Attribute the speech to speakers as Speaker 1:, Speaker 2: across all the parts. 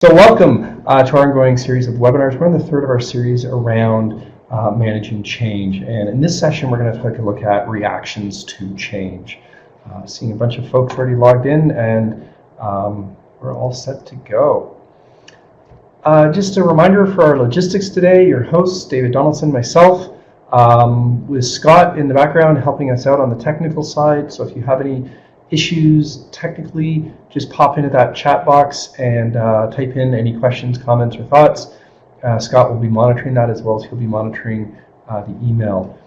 Speaker 1: So welcome to our ongoing series of webinars. We're in the third of our series around managing change. And in this session, we're going to take a look at reactions to change. Seeing a bunch of folks already logged in, and we're all set to go. Just a reminder for our logistics today, your hosts, David Donaldson, myself, with Scott in the background helping us out on the technical side. So if you have any issues technically, just pop into that chat box and type in any questions, comments, or thoughts. Scott will be monitoring that, as well as he'll be monitoring the email.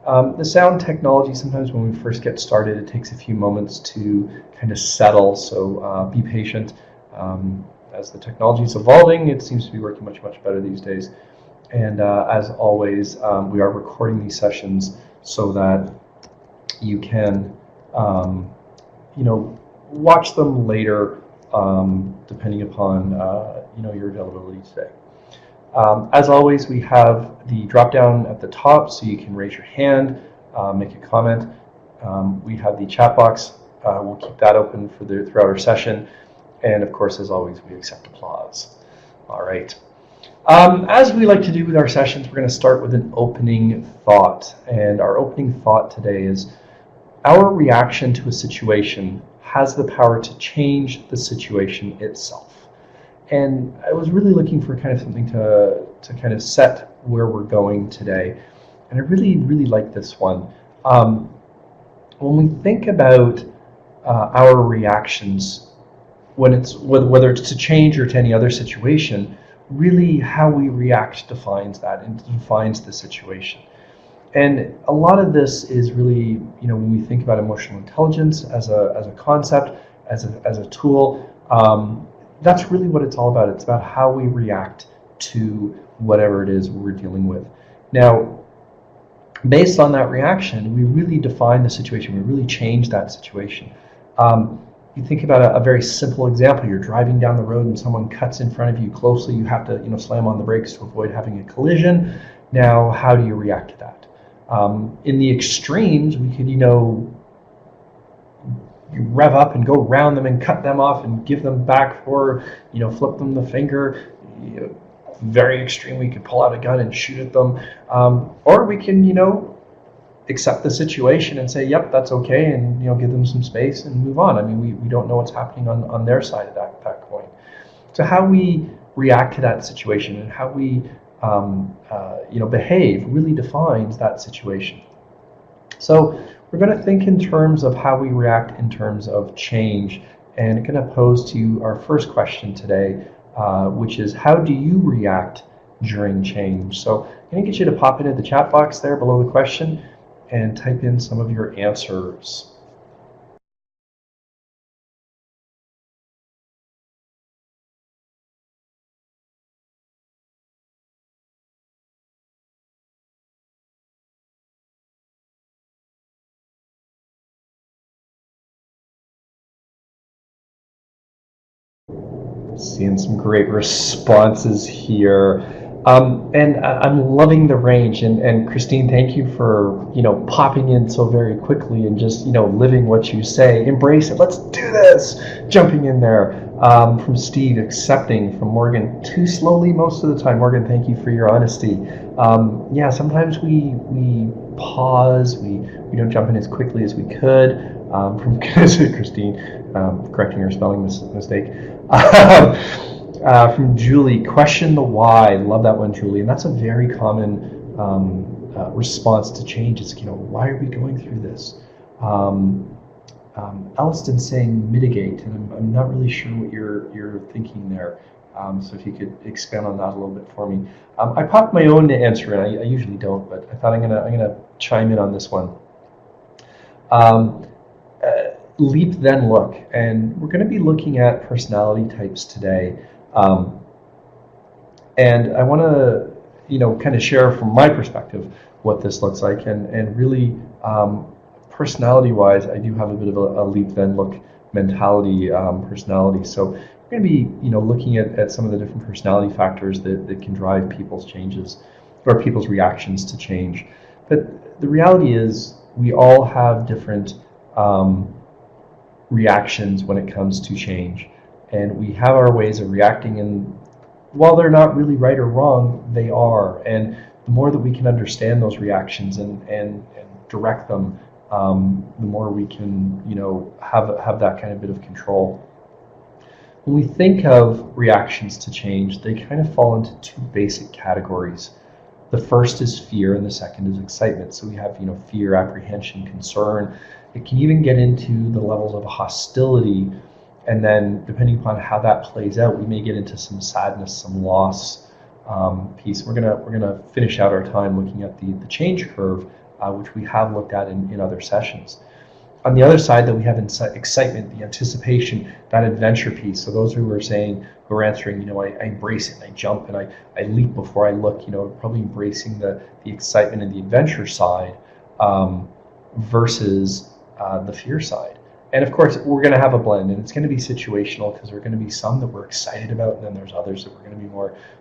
Speaker 1: The sound technology, sometimes when we first get started, it takes a few moments to kind of settle, so be patient. As the technology is evolving, it seems to be working much better these days. And as always, we are recording these sessions so that you can watch them later, depending upon your availability today. As always, we have the drop down at the top, so you can raise your hand, make a comment. We have the chat box. We'll keep that open throughout our session, and of course, as always, we accept applause. All right. As we like to do with our sessions, we're going to start with an opening thought, and our opening thought today is: our reaction to a situation has the power to change the situation itself. And I was really looking for kind of something to kind of set where we're going today. And I really like this one. When we think about our reactions, whether it's to change or to any other situation, really how we react defines that and defines the situation. And a lot of this is really, when we think about emotional intelligence as a concept, as a tool, that's really what it's all about. It's about how we react to whatever it is we're dealing with. Now, based on that reaction, we really define the situation. We really change that situation. You think about a very simple example. You're driving down the road and someone cuts in front of you closely. You have to, slam on the brakes to avoid having a collision. Now, how do you react to that? In the extremes, we could, rev up and go around them and cut them off and give them back, or, flip them the finger. Very extreme, we could pull out a gun and shoot at them. Or we can, accept the situation and say, yep, that's okay, and, give them some space and move on. I mean, we don't know what's happening on their side of that coin. So how we react to that situation and how we behave really defines that situation. So we're going to think in terms of how we react in terms of change, and I'm going to pose to you our first question today, which is: how do you react during change? So I'm going to get you to pop into the chat box there below the question and type in some of your answers. Seeing some great responses here. And I'm loving the range. And Christine, thank you for, popping in so very quickly and just, living what you say. Embrace it. Let's do this. Jumping in there. From Steve, accepting. From Morgan, too slowly most of the time. Morgan, thank you for your honesty. Yeah, sometimes we pause. We don't jump in as quickly as we could. From Christine, correcting her spelling mistake. From Julie, question the why. Love that one, Julie. And that's a very common response to change. It's, why are we going through this? Elliston saying mitigate, and I'm not really sure what you're thinking there. So if you could expand on that a little bit for me. I popped my own answer, and I usually don't, but I thought I'm gonna chime in on this one. Leap, then look, and we're going to be looking at personality types today, and I want to, kind of share from my perspective what this looks like, and really, personality-wise, I do have a bit of a leap, then look mentality, personality. So we're going to be, looking at some of the different personality factors that can drive people's changes or people's reactions to change. But the reality is, we all have different reactions when it comes to change. And we have our ways of reacting, and while they're not really right or wrong, they are. And the more that we can understand those reactions and direct them, the more we can, have that kind of bit of control. When we think of reactions to change, they kind of fall into two basic categories. The first is fear, and the second is excitement. So we have, fear, apprehension, concern. It can even get into the levels of hostility, and then depending upon how that plays out, we may get into some sadness, some loss piece. We're gonna finish out our time looking at the change curve, which we have looked at in other sessions. On the other side, that we have excitement, the anticipation, that adventure piece. So those who are answering, I embrace it, and I jump, and I leap before I look, probably embracing the excitement and the adventure side versus the fear side. And of course, we're going to have a blend, and it's going to be situational, because there are going to be some that we're excited about, and then there's others that we're going to be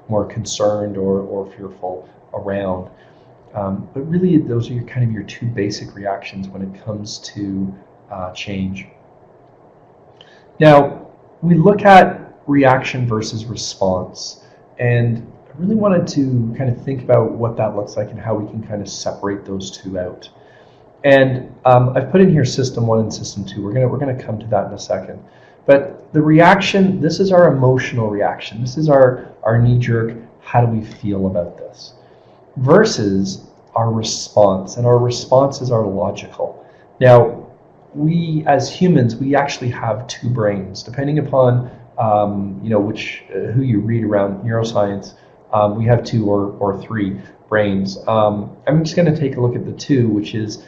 Speaker 1: more concerned or fearful around. But really, those are kind of your two basic reactions when it comes to change. Now, we look at reaction versus response, and I really wanted to kind of think about what that looks like and how we can kind of separate those two out. And I've put in here system 1 and system 2. We're gonna come to that in a second. But the reaction, this is our emotional reaction. This is our knee-jerk, how do we feel about this? Versus our response, and our responses are logical. Now, we as humans, we actually have two brains, depending upon who you read around neuroscience. We have two or three brains. I'm just going to take a look at the two, which is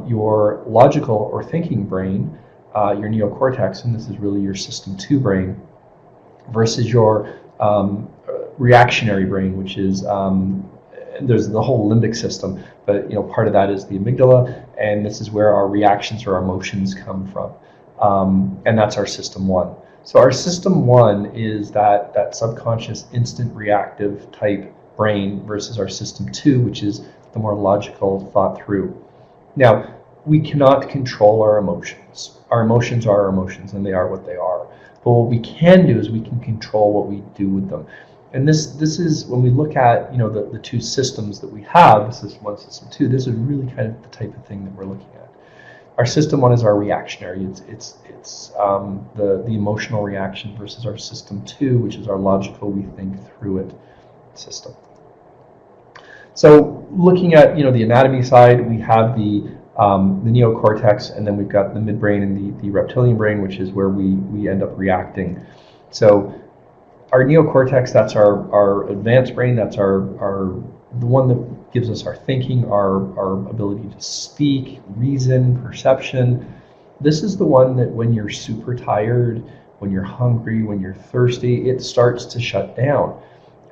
Speaker 1: your logical or thinking brain, your neocortex, and this is really your system 2 brain, versus your reactionary brain, which is there's the whole limbic system, but part of that is the amygdala, and this is where our reactions or our emotions come from, and that's our system 1. So our system 1 is that subconscious, instant reactive type brain, versus our system 2, which is the more logical, thought through. Now, we cannot control our emotions. Our emotions are our emotions, and they are what they are. But what we can do is we can control what we do with them. And this is, when we look at the two systems that we have, system 1, system 2, this is really kind of the type of thing that we're looking at. Our system 1 is our reactionary. It's the emotional reaction, versus our system 2, which is our logical, we think through it system. So looking at the anatomy side, we have the neocortex, and then we've got the midbrain and the reptilian brain, which is where we end up reacting. So our neocortex, that's our advanced brain, that's the one that gives us our thinking, our ability to speak, reason, perception. This is the one that when you're super tired, when you're hungry, when you're thirsty, it starts to shut down.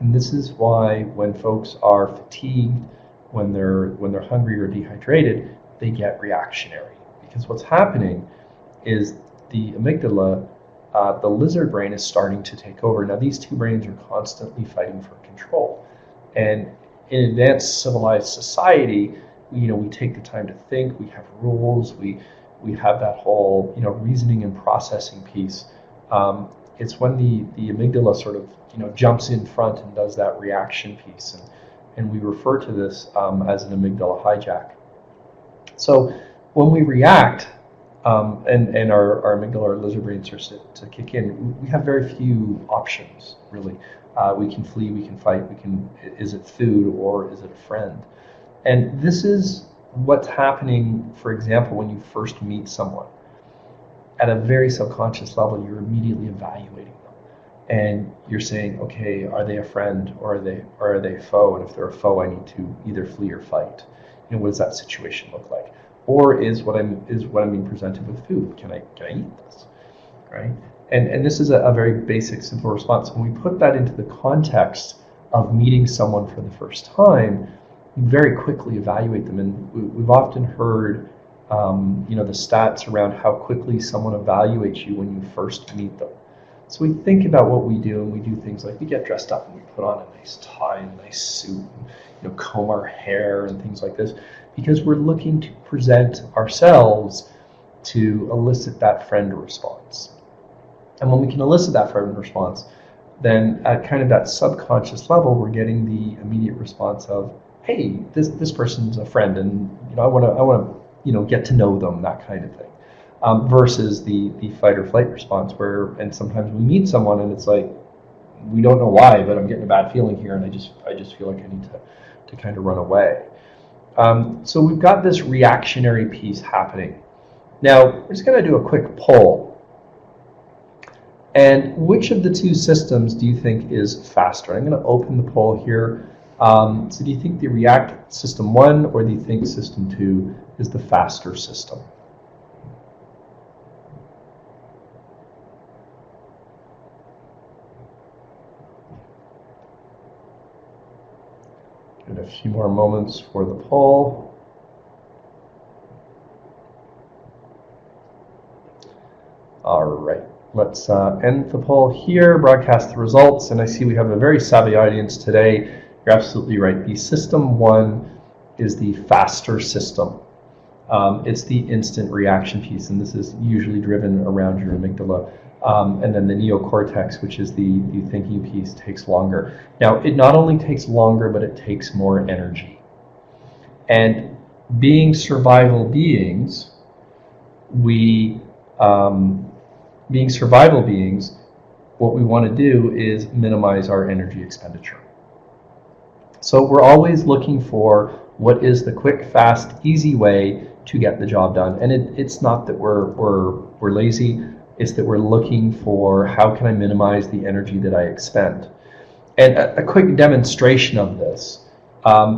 Speaker 1: And this is why when folks are fatigued, when they're hungry or dehydrated, they get reactionary. Because what's happening is the amygdala, the lizard brain, is starting to take over. Now, these two brains are constantly fighting for control. And in advanced civilized society, we take the time to think, we have rules, we have that whole reasoning and processing piece. It's when the amygdala sort of jumps in front and does that reaction piece, and we refer to this as an amygdala hijack. So when we react, and our amygdala, our lizard brain starts to kick in, we have very few options, really. We can flee, we can fight, is it food or is it a friend? And this is what's happening, for example, when you first meet someone. At a very subconscious level, you're immediately evaluating them. And you're saying, okay, are they a friend or are they a foe? And if they're a foe, I need to either flee or fight. What does that situation look like? Or is what I'm being presented with food? Can I eat this? Right? And this is a very basic, simple response. When we put that into the context of meeting someone for the first time, you very quickly evaluate them. And we've often heard the stats around how quickly someone evaluates you when you first meet them. So we think about what we do, and we do things like we get dressed up and we put on a nice tie and a nice suit, and comb our hair and things like this, because we're looking to present ourselves to elicit that friend response. And when we can elicit that friend response, then at kind of that subconscious level, we're getting the immediate response of, hey, this person's a friend, and I want to get to know them, that kind of thing. Versus the fight or flight response, and sometimes we meet someone and it's like, we don't know why, but I'm getting a bad feeling here, and I just feel like I need to kind of run away. So we've got this reactionary piece happening. Now, we're just going to do a quick poll. And which of the two systems do you think is faster? I'm going to open the poll here. So do you think the React System 1 or do you think System 2 is the faster system? Give it a few more moments for the poll. All right. Let's end the poll here, broadcast the results, and I see we have a very savvy audience today. You're absolutely right. The System 1 is the faster system. It's the instant reaction piece, and this is usually driven around your amygdala. And then the neocortex, which is the thinking piece, takes longer. Now, it not only takes longer, but it takes more energy. And being survival beings, what we want to do is minimize our energy expenditure. So we're always looking for what is the quick, fast, easy way to get the job done. And it's not that we're lazy, it's that we're looking for how can I minimize the energy that I expend. And a quick demonstration of this,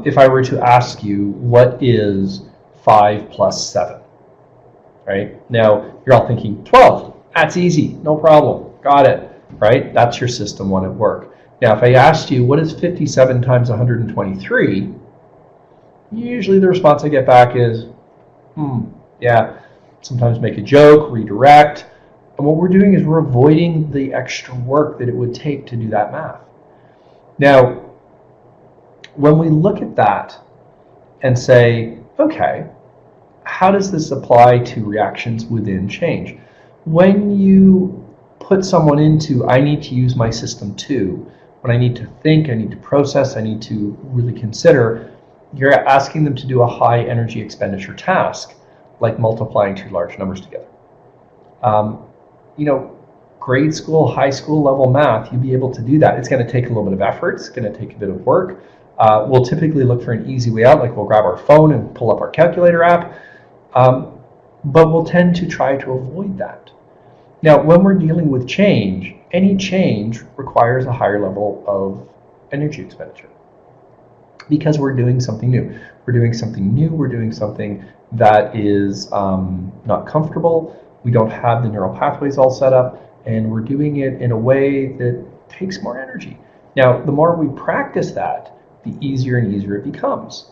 Speaker 1: if I were to ask you, what is 5 plus 7? Right? Now, you're all thinking, 12. That's easy, no problem, got it, right? That's your System 1 at work. Now, if I asked you, what is 57 times 123? Usually the response I get back is, yeah, sometimes make a joke, redirect. And what we're doing is we're avoiding the extra work that it would take to do that math. Now, when we look at that and say, okay, how does this apply to reactions within change? When you put someone into, I need to use my System 2, when I need to think, I need to process, I need to really consider, you're asking them to do a high energy expenditure task, like multiplying two large numbers together. Grade school, high school level math, you'd be able to do that. It's going to take a little bit of effort. It's going to take a bit of work. We'll typically look for an easy way out, like we'll grab our phone and pull up our calculator app. But we'll tend to try to avoid that. Now, when we're dealing with change, any change requires a higher level of energy expenditure because we're doing something new. We're doing something that is not comfortable. We don't have the neural pathways all set up, and we're doing it in a way that takes more energy. Now, the more we practice that, the easier and easier it becomes.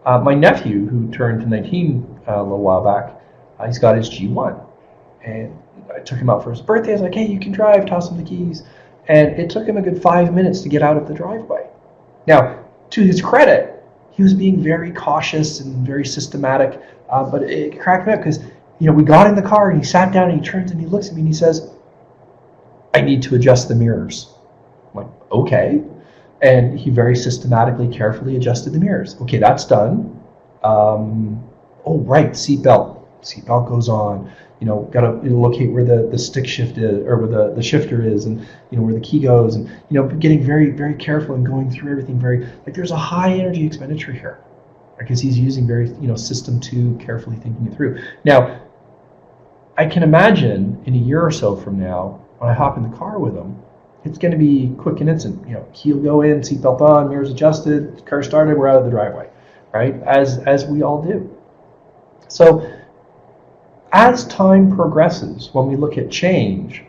Speaker 1: My nephew, who turned 19 a little while back, he's got his G1. And I took him out for his birthday. I was like, hey, you can drive, toss him the keys. And it took him a good 5 minutes to get out of the driveway. Now, to his credit, he was being very cautious and very systematic. But it cracked me up because, we got in the car and he sat down and he turns and he looks at me and he says, I need to adjust the mirrors. I'm like, okay. And he very systematically, carefully adjusted the mirrors. Okay, that's done. Oh, right, seatbelt. Seatbelt goes on. Got to locate where the stick shift is, or where the shifter is, and where the key goes, and getting very, very careful and going through everything very, like there's a high energy expenditure here, because he's using very, System 2, carefully thinking it through. Now, I can imagine in a year or so from now, when I hop in the car with him, it's going to be quick and instant. Key will go in, seatbelt on, mirrors adjusted, car started, we're out of the driveway, right? As we all do. So, as time progresses, when we look at change,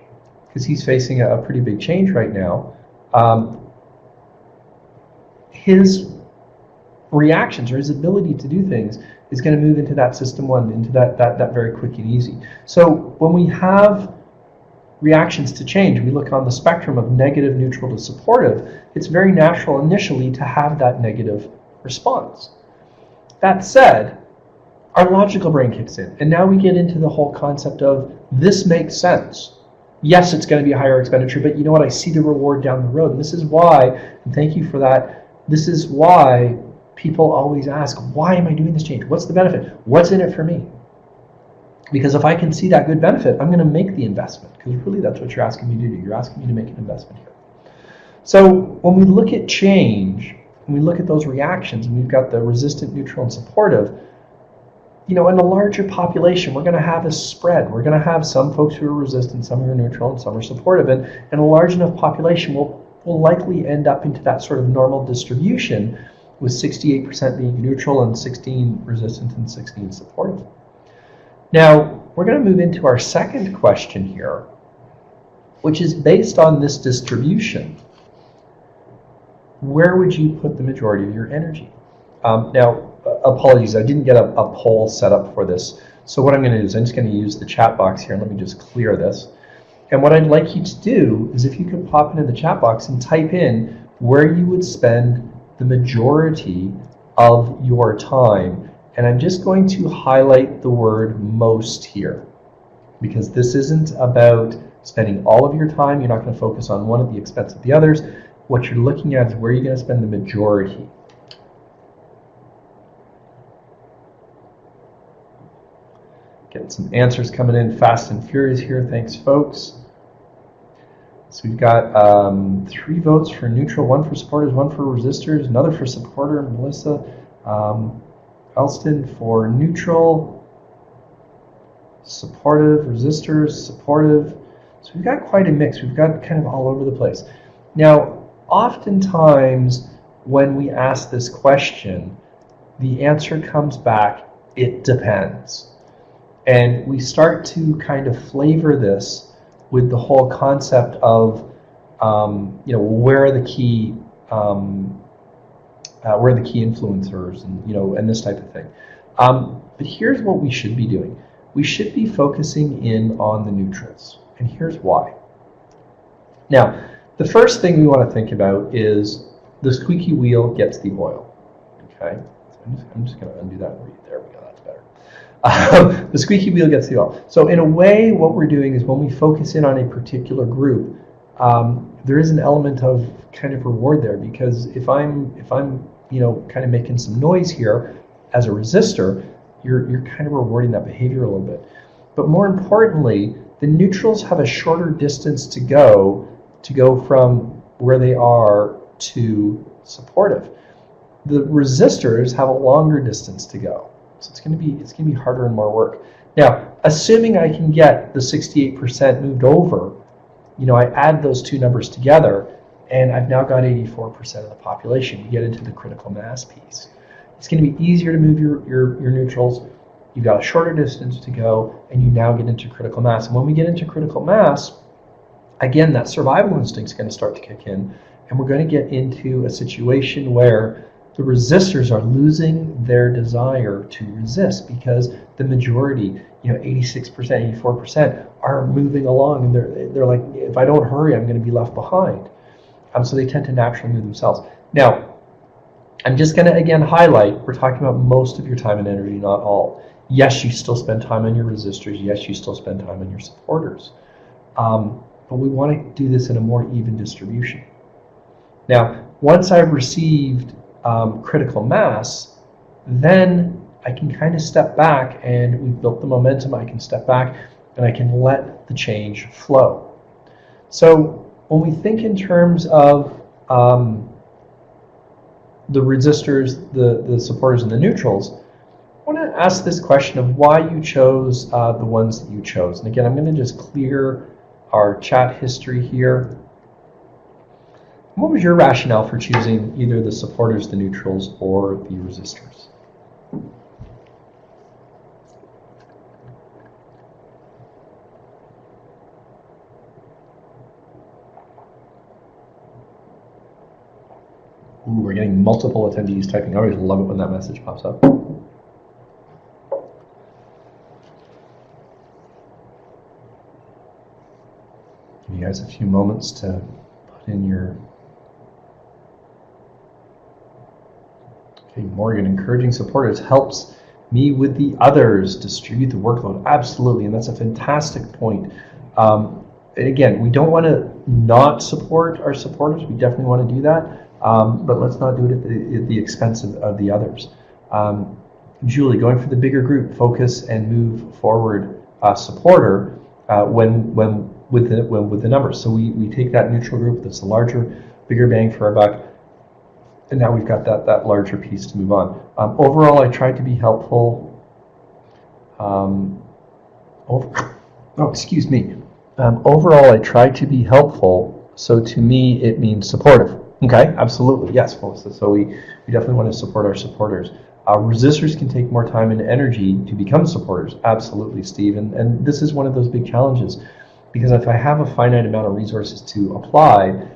Speaker 1: because he's facing a pretty big change right now, his reactions or his ability to do things is going to move into that System 1, into that very quick and easy. So when we have reactions to change, we look on the spectrum of negative, neutral to supportive, it's very natural initially to have that negative response. That said, our logical brain kicks in, and now we get into the whole concept of this makes sense. Yes, it's going to be a higher expenditure, but you know what? I see the reward down the road. And this is why, and thank you for that, this is why people always ask, why am I doing this change? What's the benefit? What's in it for me? Because if I can see that good benefit, I'm going to make the investment, because really that's what you're asking me to do. You're asking me to make an investment here. So when we look at change, when we look at those reactions, and we've got the resistant, neutral, and supportive, you know, in a larger population, we're going to have a spread. We're going to have some folks who are resistant, some who are neutral, and some are supportive. And in a large enough population, we'll likely end up into that sort of normal distribution, with 68% being neutral and 16 resistant and 16 supportive. Now, we're going to move into our second question here, which is based on this distribution. Where would you put the majority of your energy? Now, apologies, I didn't get a poll set up for this. So what I'm going to do is I'm just going to use the chat box here, and let me just clear this. And what I'd like you to do is, if you could pop into the chat box and type in where you would spend the majority of your time. And I'm just going to highlight the word most here, because this isn't about spending all of your time. You're not going to focus on one at the expense of the others. What you're looking at is where you're going to spend the majority. Getting some answers coming in fast and furious here. Thanks, folks. So we've got 3 votes for neutral, 1 for supporters, 1 for resistors, another for supporter, Melissa. Elston for neutral, supportive, resistors, supportive. So we've got quite a mix. We've got kind of all over the place. Now, oftentimes when we ask this question, the answer comes back, it depends. And we start to kind of flavor this with the whole concept of, you know, where are the key influencers, and and this type of thing. But here's what we should be doing. We should be focusing in on the neutrals, and here's why. Now, the first thing we want to think about is the squeaky wheel gets the oil. Okay, so I'm just going to undo that. There we go. That's better. The squeaky wheel gets the oil. So in a way, what we're doing is when we focus in on a particular group, there is an element of kind of reward there, because if I'm kind of making some noise here as a resistor, you're kind of rewarding that behavior a little bit. But more importantly, the neutrals have a shorter distance to go from where they are to supportive. The resistors have a longer distance to go, so it's going to be harder and more work. Now, assuming I can get the 68% moved over, I add those two numbers together, and I've now got 84% of the population. We get into the critical mass piece. It's going to be easier to move your neutrals. You've got a shorter distance to go, and you now get into critical mass. And when we get into critical mass, again, that survival instinct is going to start to kick in, and we're going to get into a situation where the resistors are losing their desire to resist, because the majority, 86%, 84%, are moving along, and they're like, if I don't hurry, I'm going to be left behind. So they tend to naturally move themselves. Now, I'm just going to again highlight, we're talking about most of your time and energy, not all. Yes, you still spend time on your resistors. Yes, you still spend time on your supporters. But we want to do this in a more even distribution. Now, once I've received critical mass, then I can kind of step back, and we've built the momentum. I can step back and I can let the change flow. So when we think in terms of the resistors, the supporters, and the neutrals, I want to ask this question of why you chose the ones that you chose. And again, I'm going to just clear our chat history here. What was your rationale for choosing either the supporters, the neutrals, or the resistors? Ooh, we're getting multiple attendees typing. I always love it when that message pops up. Give you guys a few moments to put in your... Okay, Morgan, encouraging supporters helps me with the others distribute the workload. Absolutely, and that's a fantastic point. and again, we don't want to not support our supporters. We definitely want to do that, but let's not do it at the expense of the others. Julie, going for the bigger group, focus and move forward supporter when with the numbers. So we take that neutral group that's a larger, bigger bang for our buck, and now we've got that larger piece to move on. Overall, I tried to be helpful. Excuse me. Overall, I tried to be helpful, so to me it means supportive. Okay, absolutely, yes, Melissa. So we definitely want to support our supporters. Resistors can take more time and energy to become supporters. Absolutely, Steve. And this is one of those big challenges, because if I have a finite amount of resources to apply,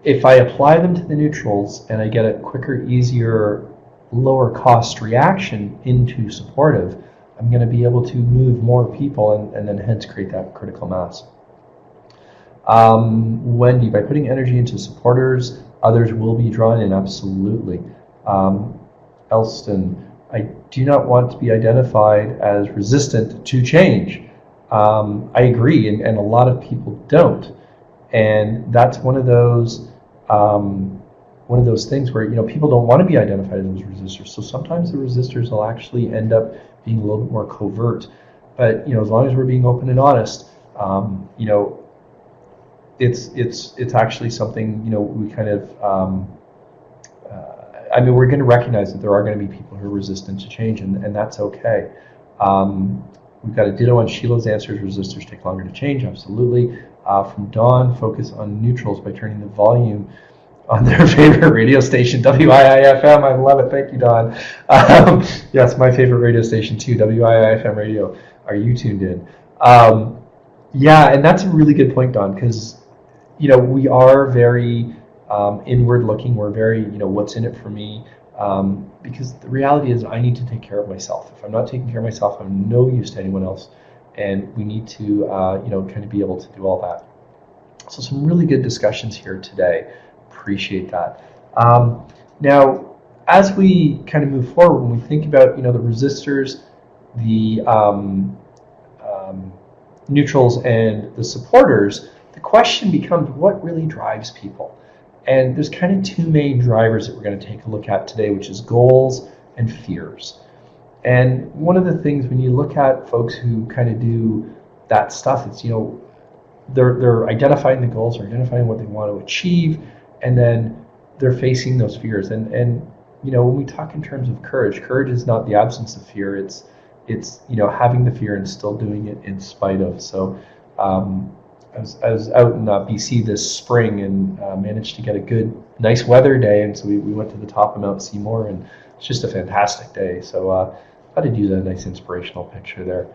Speaker 1: if I apply them to the neutrals and I get a quicker, easier, lower cost reaction into supportive, I'm going to be able to move more people and then hence create that critical mass. Wendy, by putting energy into supporters, others will be drawn in. Absolutely. Elston, I do not want to be identified as resistant to change. I agree, and a lot of people don't. And that's one of those things where people don't want to be identified as resistors. So sometimes the resistors will actually end up being a little bit more covert. But as long as we're being open and honest, it's actually something we kind of. We're going to recognize that there are going to be people who are resistant to change, and that's okay. We've got a ditto on Sheila's answers. Resistors take longer to change. Absolutely. From Dawn, focus on neutrals by turning the volume on their favorite radio station, WIIFM. I love it. Thank you, Dawn. Yes, my favorite radio station too, WIIFM radio. Are you tuned in? Yeah, and that's a really good point, Dawn, because we are very inward looking. We're very what's in it for me, because the reality is I need to take care of myself. If I'm not taking care of myself, I'm no use to anyone else, and we need to kind of be able to do all that. So some really good discussions here today. Appreciate that. Now, as we kind of move forward, when we think about the resistors, the neutrals, and the supporters, the question becomes what really drives people. And there's kind of two main drivers that we're going to take a look at today, which is goals and fears. And one of the things when you look at folks who kind of do that stuff, it's they're identifying the goals, they're identifying what they want to achieve, and then they're facing those fears. And when we talk in terms of courage is not the absence of fear. It's having the fear and still doing it in spite of. So I was out in BC this spring and managed to get a good, nice weather day, and so we went to the top of Mount Seymour, and it's just a fantastic day. So I thought I'd use a nice inspirational picture there.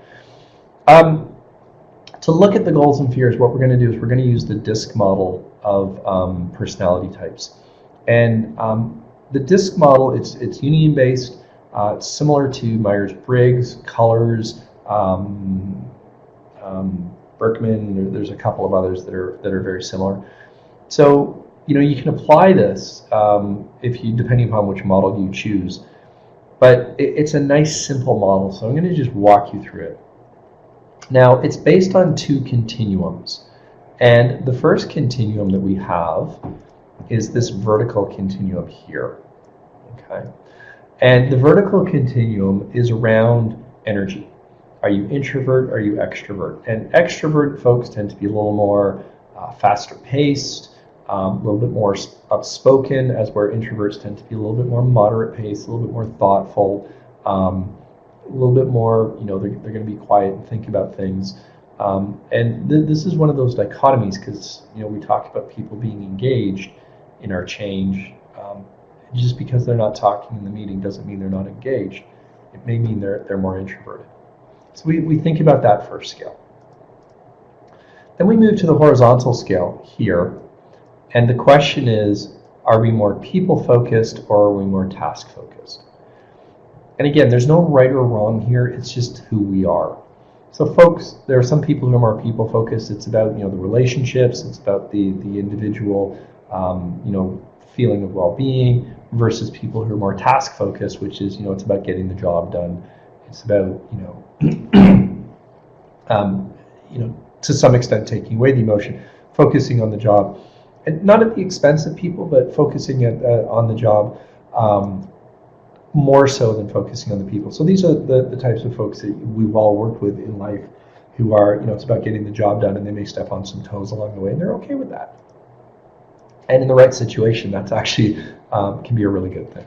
Speaker 1: To look at the goals and fears, what we're going to do is we're going to use the DISC model of personality types. And the DISC model, it's union-based. It's similar to Myers-Briggs, Colors, Berkman. There's a couple of others that are very similar. So you can apply this depending upon which model you choose. But it's a nice simple model, so I'm going to just walk you through it. Now, it's based on two continuums. And the first continuum that we have is this vertical continuum here. Okay? And the vertical continuum is around energy. Are you introvert? Are you extrovert? And extrovert folks tend to be a little more faster paced, a little bit more outspoken, as where introverts tend to be a little bit more moderate paced, a little bit more thoughtful, a little bit more, they're going to be quiet and think about things. And this is one of those dichotomies, because we talk about people being engaged in our change. Just because they're not talking in the meeting doesn't mean they're not engaged. It may mean they're more introverted. So we think about that first scale. Then we move to the horizontal scale here, and the question is, are we more people-focused or are we more task-focused? And again, there's no right or wrong here, it's just who we are. So folks, there are some people who are more people-focused. It's about the relationships, it's about the individual feeling of well-being, versus people who are more task-focused, which is it's about getting the job done. It's about to some extent taking away the emotion, focusing on the job. And not at the expense of people, but focusing on the job more so than focusing on the people. So these are the types of folks that we've all worked with in life who are, it's about getting the job done, and they may step on some toes along the way, and they're okay with that. And in the right situation, that's actually can be a really good thing.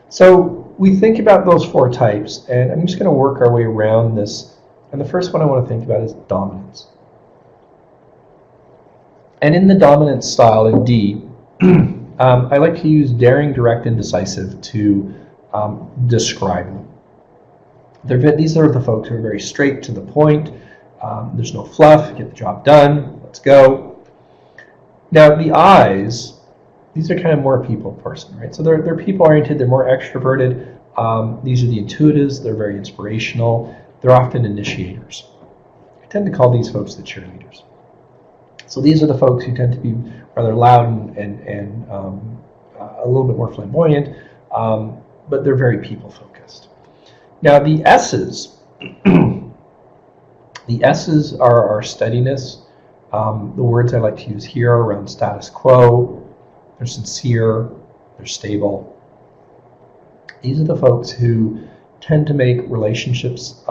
Speaker 1: So we think about those 4 types, and I'm just going to work our way around this. And the first one I want to think about is dominance. And in the dominance style in D, I like to use daring, direct, and decisive to describe them. These are the folks who are very straight to the point. There's no fluff. Get the job done. Let's go. Now the I's, these are kind of more people person, right? So they're people oriented. They're more extroverted. These are the intuitives. They're very inspirational. They're often initiators. I tend to call these folks the cheerleaders. So these are the folks who tend to be rather loud and a little bit more flamboyant, but they're very people focused. Now the S's, the S's are our steadiness. The words I like to use here are around status quo. They're sincere. They're stable. These are the folks who tend to make relationships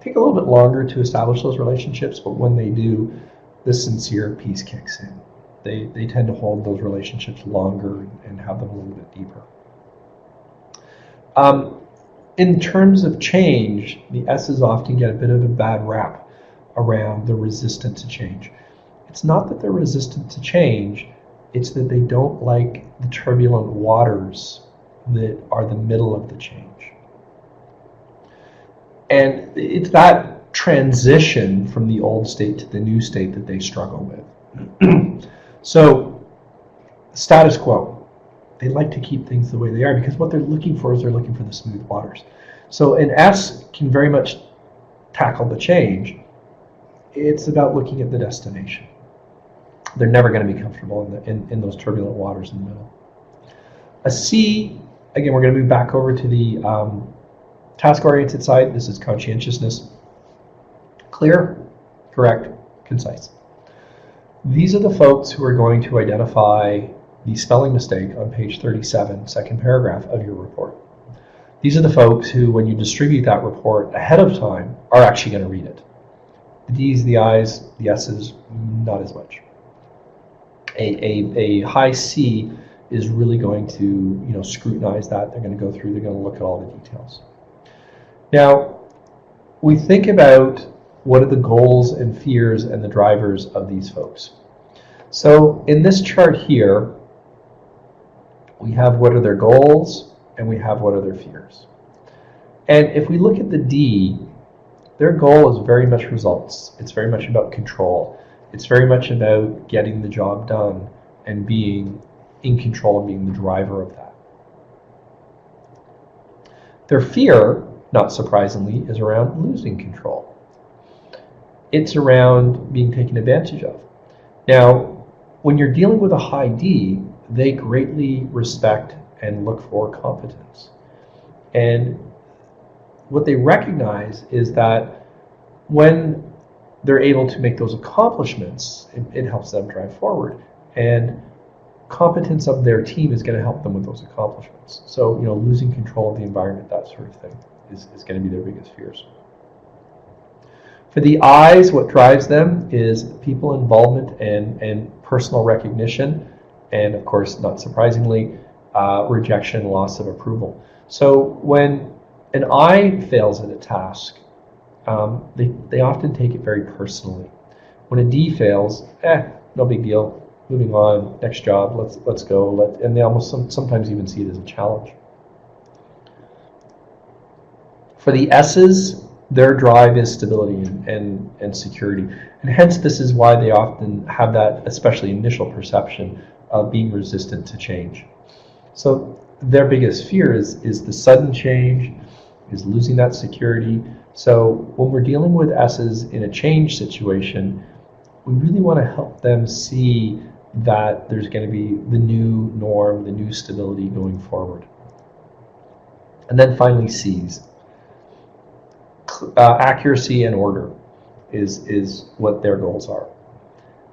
Speaker 1: take a little bit longer to establish those relationships, but when they do, the sincere piece kicks in. They tend to hold those relationships longer and have them a little bit deeper. In terms of change, the S's often get a bit of a bad rap around the resistant to change. It's not that they're resistant to change, it's that they don't like the turbulent waters that are the middle of the change. And it's that transition from the old state to the new state that they struggle with. So, status quo. They like to keep things the way they are because what they're looking for is they're looking for the smooth waters. So an S can very much tackle the change. It's about looking at the destination. They're never going to be comfortable in those turbulent waters in the middle. A C, again, we're going to move back over to the task-oriented side. This is conscientiousness. Clear, correct, concise. These are the folks who are going to identify the spelling mistake on page 37, second paragraph of your report. These are the folks who, when you distribute that report ahead of time, are actually going to read it. The D's, the I's, the S's, not as much. A high C is really going to scrutinize that. They're going to go through, they're going to look at all the details. Now, we think about what are the goals and fears and the drivers of these folks. So in this chart here, we have what are their goals and we have what are their fears. And if we look at the D, their goal is very much results. It's very much about control. It's very much about getting the job done and being in control and being the driver of that. Their fear, not surprisingly, is around losing control. It's around being taken advantage of. Now, when you're dealing with a high D, they greatly respect and look for competence. And what they recognize is that when they're able to make those accomplishments, it helps them drive forward. And competence of their team is going to help them with those accomplishments. So, losing control of the environment, that sort of thing, is going to be their biggest fears. For the I's, what drives them is people involvement and personal recognition, and of course, not surprisingly, rejection and loss of approval. So when an I fails at a task, they often take it very personally. When a D fails, no big deal, moving on, next job, let's go, and they almost sometimes even see it as a challenge. For the S's, their drive is stability and security. And hence this is why they often have that, especially initial perception of being resistant to change. So their biggest fear is the sudden change, is losing that security. So when we're dealing with S's in a change situation, we really want to help them see that there's going to be the new norm, the new stability going forward. And then finally C's. Accuracy and order. is what their goals are.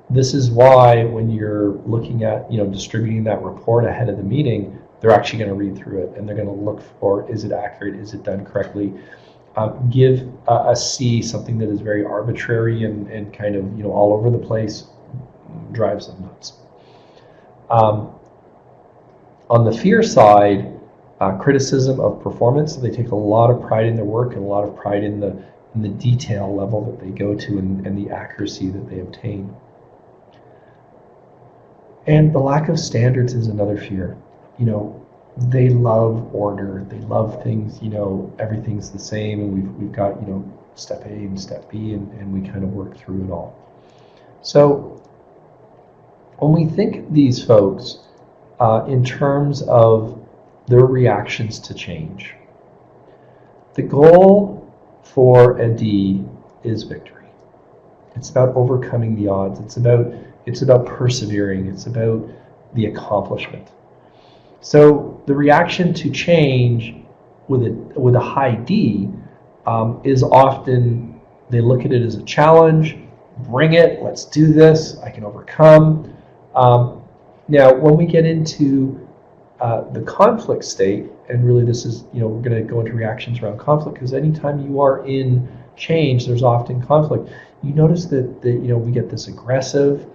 Speaker 1: This is why when you're looking at, distributing that report ahead of the meeting, they're actually going to read through it and they're going to look for, is it accurate, is it done correctly? Give a C something that is very arbitrary and kind of all over the place drives them nuts. On the fear side, criticism of performance. They take a lot of pride in their work and a lot of pride in the detail level that they go to and the accuracy that they obtain. And the lack of standards is another fear. They love order. They love things, everything's the same, and we've got, step A and step B, and we kind of work through it all. So when we think these folks in terms of their reactions to change, the goal for a D is victory. It's about overcoming the odds. It's about persevering. It's about the accomplishment. So the reaction to change with a high D is often they look at it as a challenge. Bring it. Let's do this. I can overcome. Now, when we get into the conflict state, and really this is, we're going to go into reactions around conflict, because anytime you are in change, there's often conflict. You notice that we get this aggressive,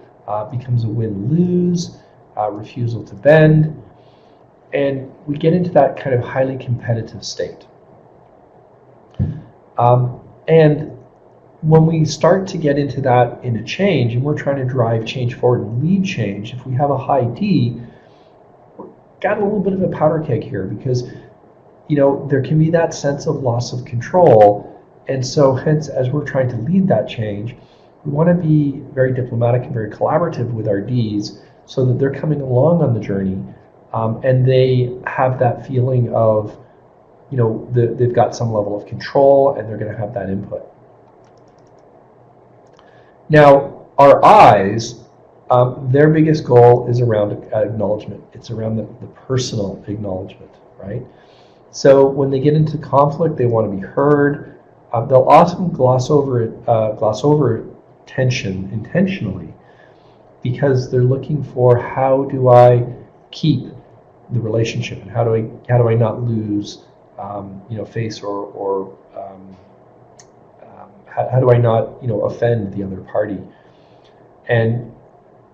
Speaker 1: becomes a win-lose, refusal to bend, and we get into that kind of highly competitive state. And when we start to get into that in a change, and we're trying to drive change forward and lead change, if we have a high D, we've got a little bit of a powder keg here, because there can be that sense of loss of control. And so hence, as we're trying to lead that change, we want to be very diplomatic and very collaborative with our Ds so that they're coming along on the journey, and they have that feeling of, they've got some level of control and they're going to have that input. Now, our Is, their biggest goal is around acknowledgement. It's around the personal acknowledgement, right? So when they get into conflict, they want to be heard. They'll often gloss over tension intentionally, because they're looking for, how do I keep the relationship, and how do I not lose face, or how do I not offend the other party? And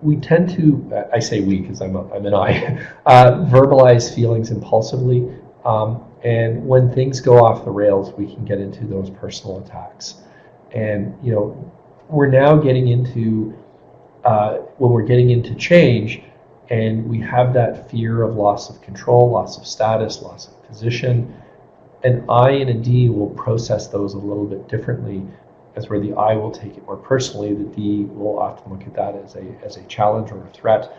Speaker 1: we tend to, I say we because I'm an I, verbalize feelings impulsively, and when things go off the rails, we can get into those personal attacks. And we're now getting into when we're getting into change, and we have that fear of loss of control, loss of status, loss of position. An I and a D will process those a little bit differently, as where the I will take it more personally, the D will often look at that as a challenge or a threat,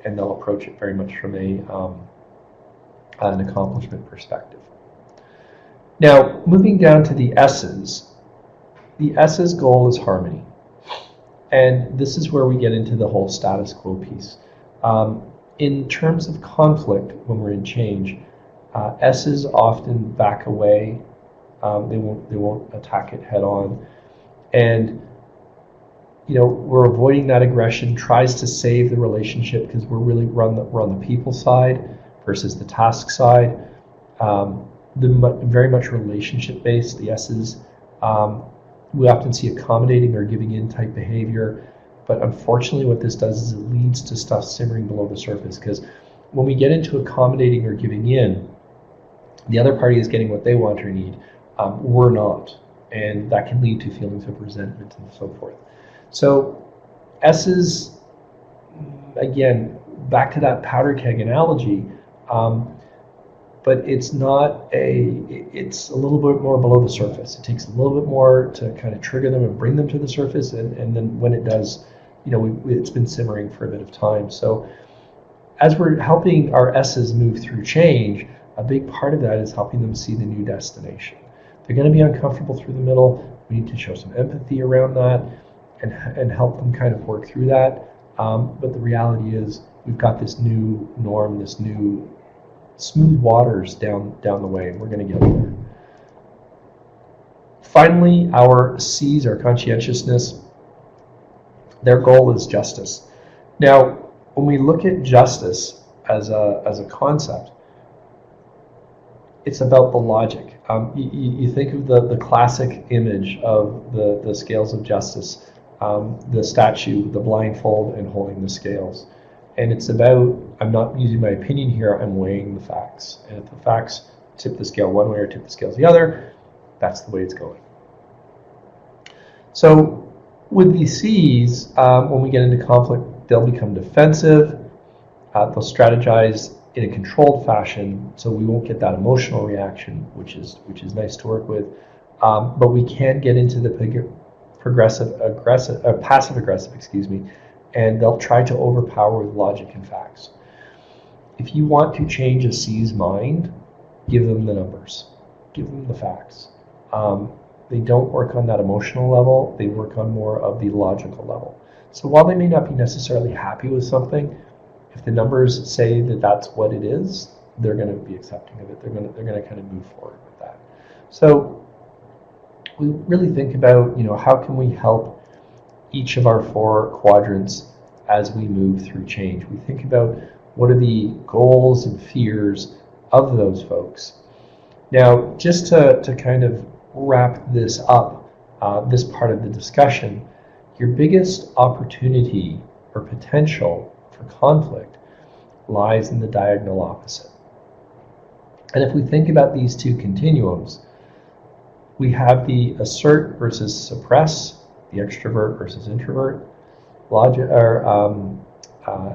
Speaker 1: and they'll approach it very much from an accomplishment perspective. Now, moving down to the S's, the S's goal is harmony. And this is where we get into the whole status quo piece. In terms of conflict, when we're in change, S's often back away. They won't attack it head on, and we're avoiding that aggression. Tries to save the relationship, because we're really run the people side versus the task side. Very much relationship based. The S's. We often see accommodating or giving in type behavior, but unfortunately what this does is it leads to stuff simmering below the surface, because when we get into accommodating or giving in, the other party is getting what they want or need. We're not, and that can lead to feelings of resentment and so forth. So S's, again, back to that powder keg analogy, but it's a little bit more below the surface. It takes a little bit more to kind of trigger them and bring them to the surface, and then when it does, it's been simmering for a bit of time. So as we're helping our S's move through change, a big part of that is helping them see the new destination. They're going to be uncomfortable through the middle. We need to show some empathy around that and help them kind of work through that. But the reality is, we've got this new norm, this new smooth waters down the way, and we're going to get there. Finally, our C's, our conscientiousness, their goal is justice. Now, when we look at justice as a concept, it's about the logic. You think of the classic image of the scales of justice, the statue, the blindfold, and holding the scales. And it's about, I'm not using my opinion here, I'm weighing the facts. And if the facts tip the scale one way or tip the scales the other, that's the way it's going. So with these C's, when we get into conflict, they'll become defensive, they'll strategize in a controlled fashion, so we won't get that emotional reaction, which is nice to work with. But we can get into the passive aggressive, excuse me, and they'll try to overpower with logic and facts. If you want to change a C's mind, give them the numbers, give them the facts. They don't work on that emotional level, they work on more of the logical level. So while they may not be necessarily happy with something, if the numbers say that that's what it is, they're going to be accepting of it. They're going to kind of move forward with that. So we really think about, how can we help each of our 4 quadrants as we move through change. We think about what are the goals and fears of those folks. Now, just to kind of wrap this up, this part of the discussion, your biggest opportunity or potential for conflict lies in the diagonal opposite. And if we think about these 2 continuums, we have the assert versus suppress, the extrovert versus introvert,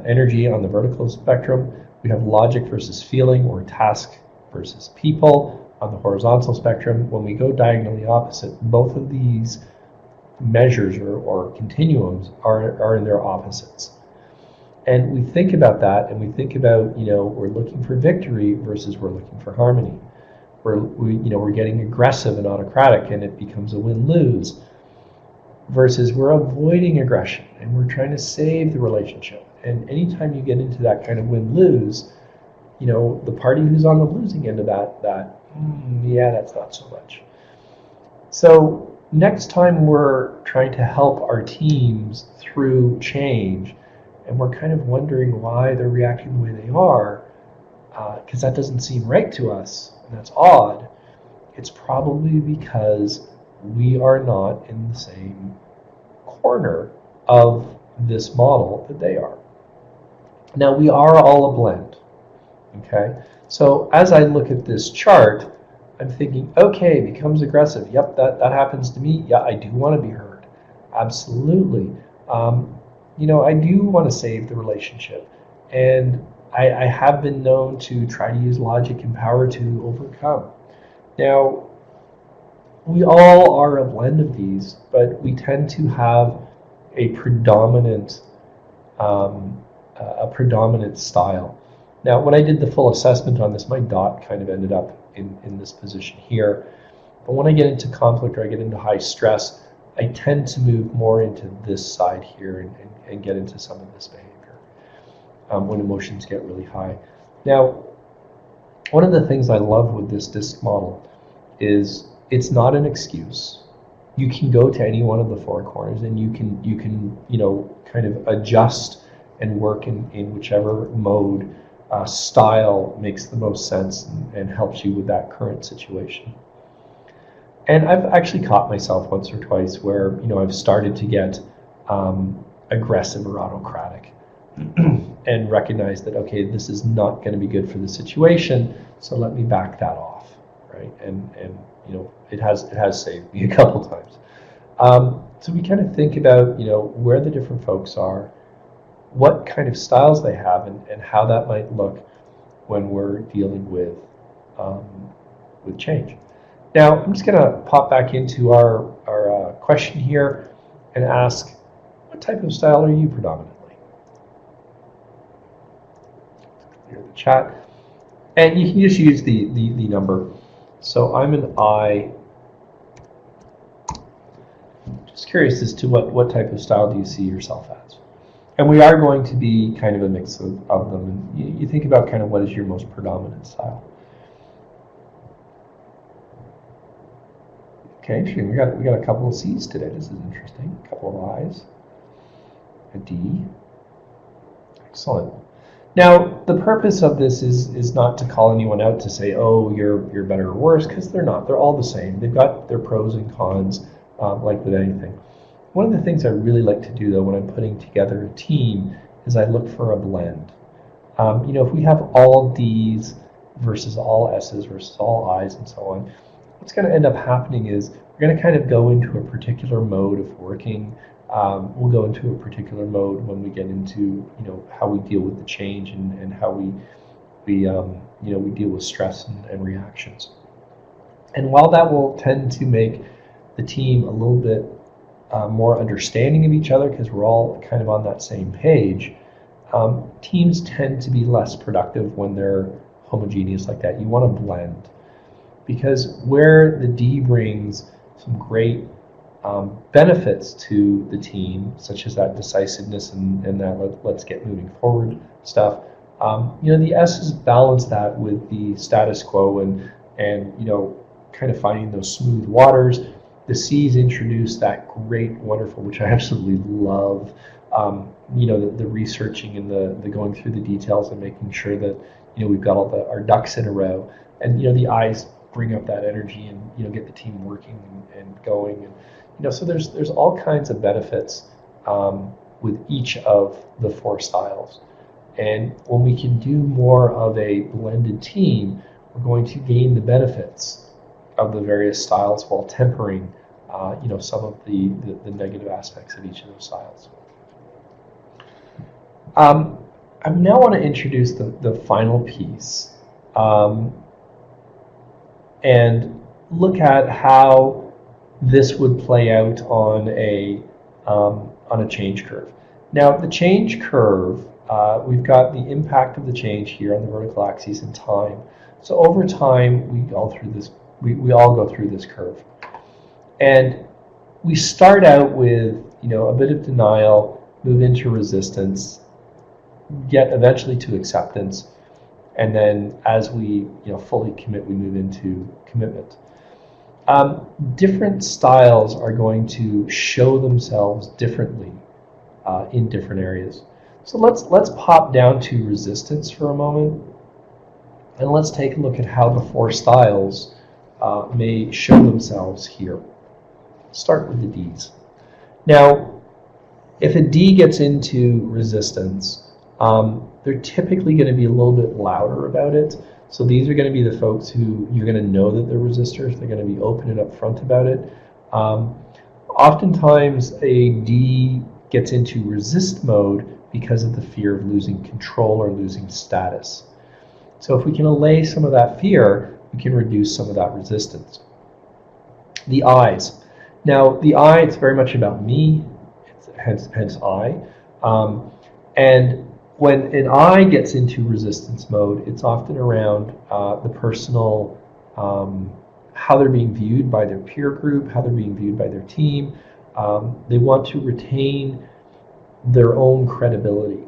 Speaker 1: energy on the vertical spectrum. We have logic versus feeling, or task versus people on the horizontal spectrum. When we go diagonally opposite, both of these measures or continuums are in their opposites. And we think about that, and we think about, we're looking for victory versus we're looking for harmony. We're getting aggressive and autocratic, and it becomes a win-lose, versus we're avoiding aggression and we're trying to save the relationship. And anytime you get into that kind of win-lose, the party who's on the losing end of that's not so much. So next time we're trying to help our teams through change, and we're kind of wondering why they're reacting the way they are, because that doesn't seem right to us, and that's odd, it's probably because we are not in the same corner of this model that they are. Now, we are all a blend, okay? So as I look at this chart, I'm thinking, okay, becomes aggressive. Yep, that happens to me. Yeah, I do want to be heard. Absolutely. I do want to save the relationship. And I have been known to try to use logic and power to overcome. Now, we all are a blend of these, but we tend to have a predominant style. Now, when I did the full assessment on this, my dot kind of ended up in this position here. But when I get into conflict or I get into high stress, I tend to move more into this side here and get into some of this behavior when emotions get really high. Now, one of the things I love with this DISC model is it's not an excuse. You can go to any one of the 4 corners and you can kind of adjust and work in whichever mode style makes the most sense and helps you with that current situation. And I've actually caught myself once or twice where I've started to get aggressive or autocratic and recognize that, okay, this is not going to be good for the situation, so let me back that off, right? And it has saved me a couple times. So we kind of think about where the different folks are, what kind of styles they have, and how that might look when we're dealing with change. Now, I'm just going to pop back into our question here and ask, what type of style are you predominantly? Clear the chat. And you can just use the number. So I'm an I. Just curious as to what type of style do you see yourself as? And we are going to be kind of a mix of them. And you think about kind of what is your most predominant style. Okay, interesting. We got a couple of C's today. This is interesting. A couple of I's, a D. Excellent. Now, the purpose of this is not to call anyone out to say, oh, you're better or worse, because they're not. They're all the same. They've got their pros and cons, like with anything. One of the things I really like to do, though, when I'm putting together a team, is I look for a blend. If we have all D's versus all S's versus all I's and so on, what's going to end up happening is we're going to kind of go into a particular mode of working. We'll go into a particular mode when we get into how we deal with the change and how we deal with stress and reactions. And while that will tend to make the team a little bit more understanding of each other because we're all kind of on that same page, teams tend to be less productive when they're homogeneous like that. You want to blend, because where the D brings some great benefits to the team, such as that decisiveness and that let's get moving forward stuff, the S's balance that with the status quo and kind of finding those smooth waters. The C's introduce that great, wonderful, which I absolutely love, the researching and the going through the details and making sure that we've got all our ducks in a row, and the I's bring up that energy and get the team working and going, and so there's all kinds of benefits with each of the four styles, and when we can do more of a blended team, we're going to gain the benefits of the various styles while tempering some of the negative aspects of each of those styles. I now want to introduce the final piece and look at how this would play out on a change curve. Now, the change curve, we've got the impact of the change here on the vertical axis in time. So over time, we all go through this curve, and we start out with a bit of denial, move into resistance, get eventually to acceptance, and then as we fully commit, we move into commitment. Different styles are going to show themselves differently in different areas. So let's pop down to resistance for a moment, and let's take a look at how the four styles may show themselves here. Start with the D's. Now, if a D gets into resistance, they're typically going to be a little bit louder about it. So these are going to be the folks who you're going to know that they're resistors. They're going to be open and upfront about it. Oftentimes, a D gets into resist mode because of the fear of losing control or losing status. So if we can allay some of that fear, we can reduce some of that resistance. The I's. Now, the I, it's very much about me, hence I. And when an I gets into resistance mode, it's often around the personal, how they're being viewed by their peer group, how they're being viewed by their team. They want to retain their own credibility.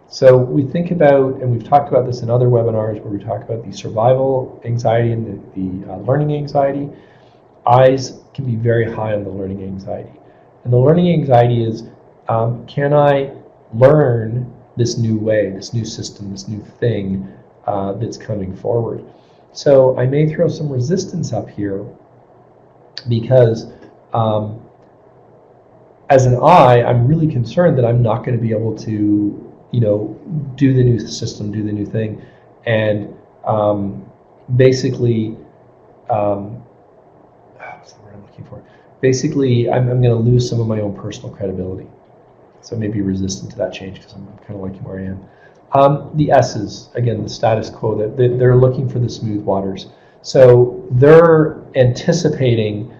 Speaker 1: So we think about, and we've talked about this in other webinars where we talk about the survival anxiety and the learning anxiety. I's can be very high on the learning anxiety. And the learning anxiety is, can I learn this new way, this new system, this new thing that's coming forward? So I may throw some resistance up here because as an I'm really concerned that I'm not going to be able to do the new system, do the new thing, and basically, what's the word I'm looking for? Basically, I'm going to lose some of my own personal credibility. So I may be resistant to that change because I'm kind of liking where I am. The S's, again, the status quo, they're looking for the smooth waters. So they're anticipating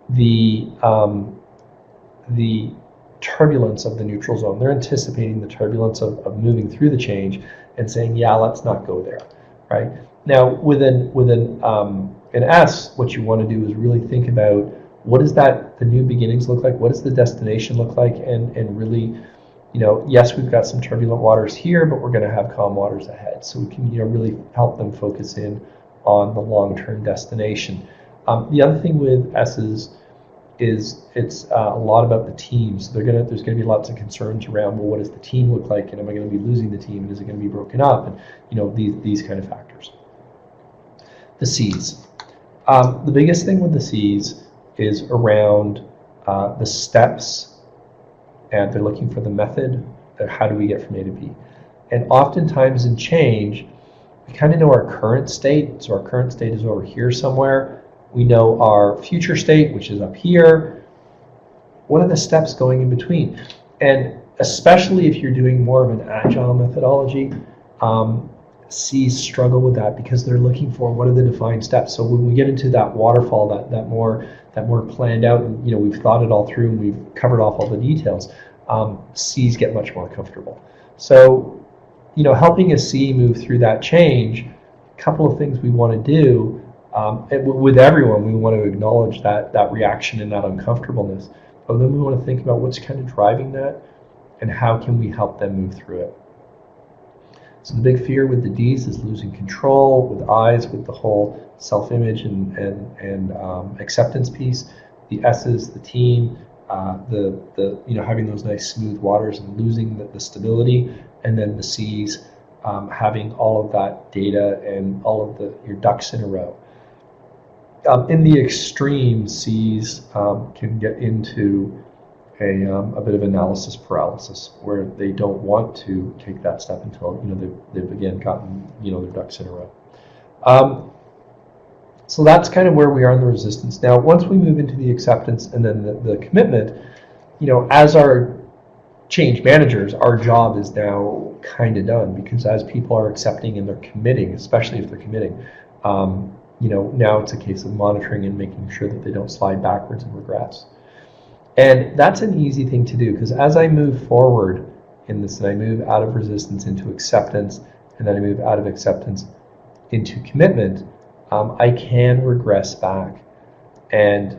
Speaker 1: the turbulence of the neutral zone. They're anticipating the turbulence of moving through the change and saying, yeah, let's not go there, right? Now, with an S, what you want to do is really think about what does the new beginnings look like? What does the destination look like? And really, yes, we've got some turbulent waters here, but we're going to have calm waters ahead. So we can, really help them focus in on the long-term destination. The other thing with S's is it's a lot about the teams. There's going to be lots of concerns around, well, what does the team look like, and am I going to be losing the team, and is it going to be broken up, and these kind of factors. The C's. The biggest thing with the C's is around the steps, and they're looking for the method. How do we get from A to B? And oftentimes in change, we kind of know our current state. So our current state is over here somewhere. We know our future state, which is up here. What are the steps going in between? And especially if you're doing more of an agile methodology, C's struggle with that because they're looking for what are the defined steps. So when we get into that waterfall, that more planned out, and we've thought it all through and we've covered off all the details, C's get much more comfortable. So helping a C move through that change, a couple of things we want to do with everyone. We want to acknowledge that reaction and that uncomfortableness, but then we want to think about what's kind of driving that and how can we help them move through it. So the big fear with the D's is losing control, with I's with the whole self-image and acceptance piece. The S's, the team, having those nice smooth waters and losing the stability, and then the C's having all of that data and all of your ducks in a row. In the extreme, C's can get into a bit of analysis paralysis, where they don't want to take that step until they've again gotten their ducks in a row. So that's kind of where we are in the resistance. Now, once we move into the acceptance and then the commitment, as our change managers, our job is now kind of done, because as people are accepting and they're committing, especially if they're committing, now it's a case of monitoring and making sure that they don't slide backwards and regress. And that's an easy thing to do, because as I move forward in this, and I move out of resistance into acceptance, and then I move out of acceptance into commitment, I can regress back. And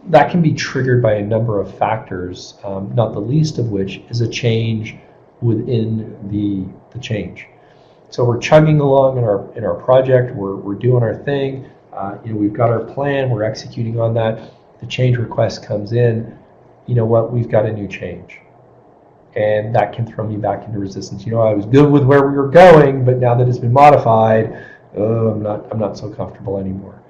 Speaker 1: that can be triggered by a number of factors, not the least of which is a change within the change. So we're chugging along in our project, we're doing our thing, we've got our plan, we're executing on that. The change request comes in, we've got a new change. And that can throw me back into resistance. I was good with where we were going, but now that it's been modified, I'm not so comfortable anymore.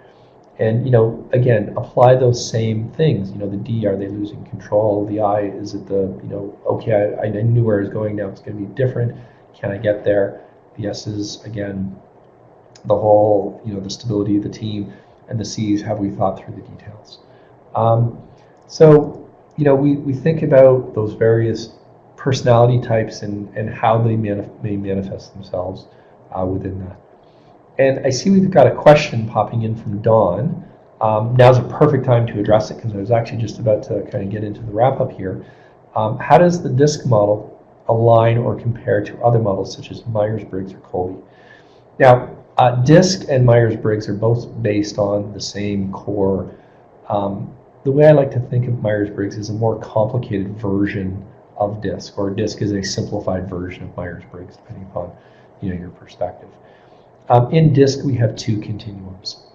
Speaker 1: And again, apply those same things. The D, are they losing control? The I, is it okay, I knew where I was going, now it's going to be different. Can I get there? The S's, again, the whole, the stability of the team. And the C's, have we thought through the details? So we think about those various personality types and how they may manifest themselves within that. And I see we've got a question popping in from Dawn. Now's a perfect time to address it, because I was actually just about to kind of get into the wrap up here. How does the DISC model align or compare to other models such as Myers-Briggs or Kolbe? Now, DISC and Myers-Briggs are both based on the same core. The way I like to think of Myers-Briggs is a more complicated version of DISC, or DISC is a simplified version of Myers-Briggs, depending upon your perspective. In DISC, we have two continuums.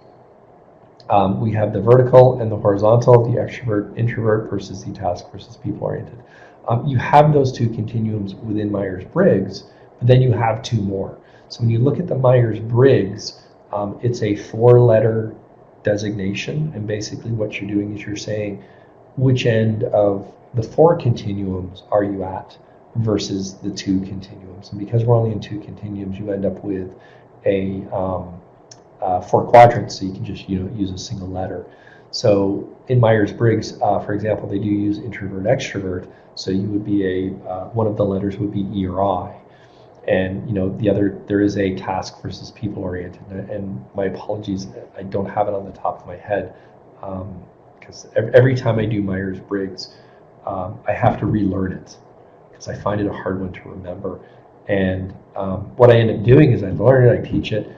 Speaker 1: We have the vertical and the horizontal, the extrovert, introvert versus the task versus people-oriented. You have those two continuums within Myers-Briggs, but then you have two more. So when you look at the Myers-Briggs, it's a 4-letter designation, and basically what you're doing is you're saying which end of the 4 continuums are you at versus the 2 continuums. And because we're only in 2 continuums, you end up with a 4 quadrants, so you can just use a single letter. So in Myers-Briggs, for example, they do use introvert extrovert, so you would be one of the letters would be E or I. And the other, there is a task versus people oriented, and my apologies, I don't have it on the top of my head, because every time I do Myers-Briggs, I have to relearn it, because I find it a hard one to remember. And what I end up doing is I learn it, I teach it,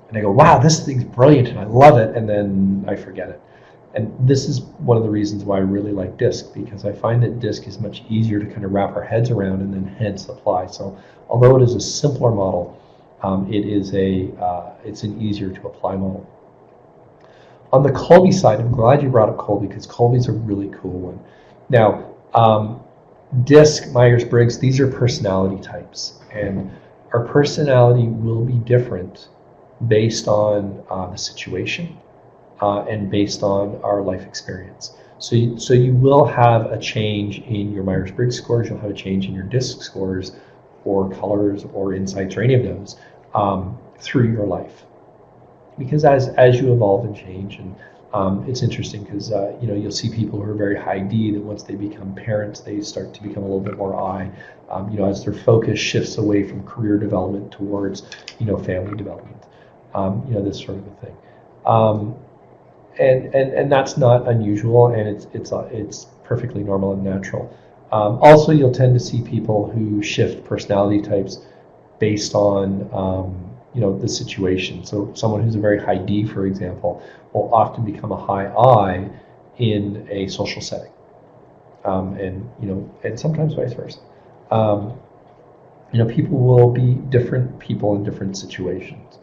Speaker 1: and I go, wow, this thing's brilliant, and I love it, and then I forget it. And this is one of the reasons why I really like DISC, because I find that DISC is much easier to kind of wrap our heads around and then hence apply. So although it is a simpler model, it's an easier to apply model. On the Kolbe side, I'm glad you brought up Kolbe because Kolbe's a really cool one. Now, DISC, Myers-Briggs, these are personality types, and our personality will be different based on the situation and based on our life experience. So you will have a change in your Myers-Briggs scores, you'll have a change in your DISC scores, or colors, or insights, or any of those through your life. Because as you evolve and change, and it's interesting because you'll see people who are very high D that once they become parents, they start to become a little bit more I. As their focus shifts away from career development towards family development, this sort of a thing. And that's not unusual, and it's perfectly normal and natural. Also, you'll tend to see people who shift personality types based on the situation. So someone who's a very high D, for example, will often become a high I in a social setting, and sometimes vice versa. People will be different people in different situations.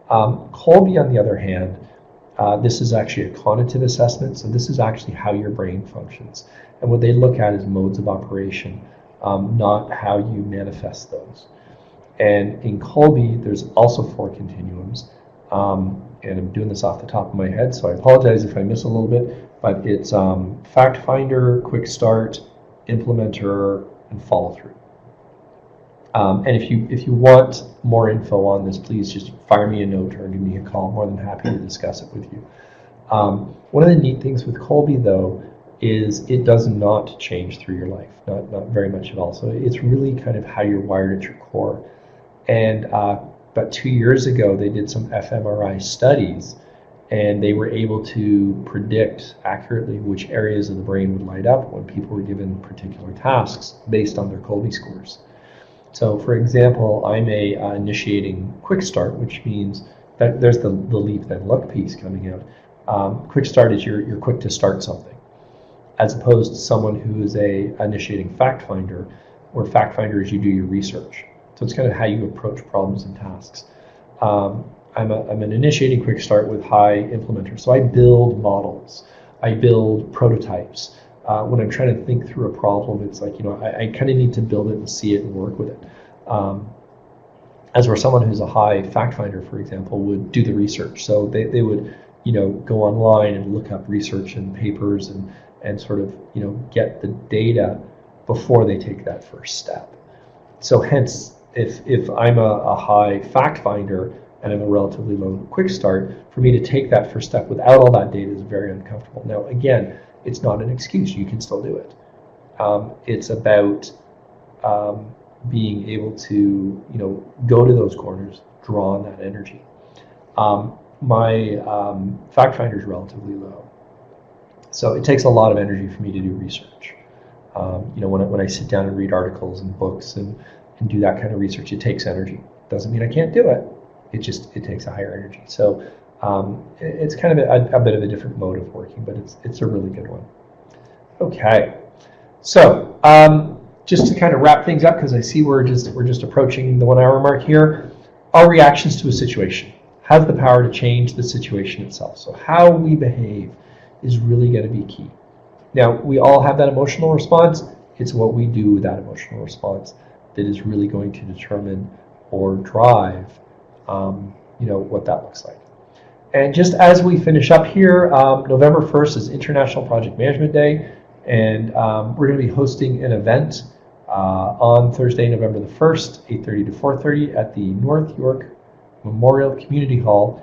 Speaker 1: Kolbe, on the other hand, this is actually a cognitive assessment, so this is actually how your brain functions. And what they look at is modes of operation, not how you manifest those. And in Kolbe, there's also 4 continuums. And I'm doing this off the top of my head, so I apologize if I miss a little bit, but it's fact finder, quick start, implementer, and follow through. And if you want more info on this, please just fire me a note or give me a call. I'm more than happy to discuss it with you. One of the neat things with Kolbe, though, is it does not change through your life, not very much at all. So it's really kind of how you're wired at your core. And about 2 years ago, they did some fMRI studies, and they were able to predict accurately which areas of the brain would light up when people were given particular tasks based on their Kolbe scores. So, for example, I'm a initiating quick start, which means that there's the leap then look piece coming out. Quick start is you're quick to start something, as opposed to someone who is a initiating fact finder, where fact finder is you do your research. So it's kind of how you approach problems and tasks. I'm an initiating quick start with high implementer. So I build models, I build prototypes. When I'm trying to think through a problem, it's like, I kind of need to build it and see it and work with it. As where someone who's a high fact finder, for example, would do the research. So they would, go online and look up research and papers and sort of, get the data before they take that first step. So hence, if I'm a high fact finder and I'm a relatively low quick start, for me to take that first step without all that data is very uncomfortable. Now, again, it's not an excuse. You can still do it. It's about being able to, go to those corners, draw on that energy. My fact finder is relatively low, so it takes a lot of energy for me to do research. When I sit down and read articles and books and do that kind of research, it takes energy. Doesn't mean I can't do it. It takes a higher energy. So it's kind of a bit of a different mode of working, but it's a really good one. Okay, so just to kind of wrap things up, because I see we're just approaching the 1 hour mark here. Our reactions to a situation have the power to change the situation itself. So how we behave is really going to be key. Now, we all have that emotional response. It's what we do with that emotional response that is really going to determine or drive, what that looks like. And just as we finish up here, November 1st is International Project Management Day, and we're going to be hosting an event on Thursday, November the 1st, 8:30 to 4:30 at the North York Memorial Community Hall.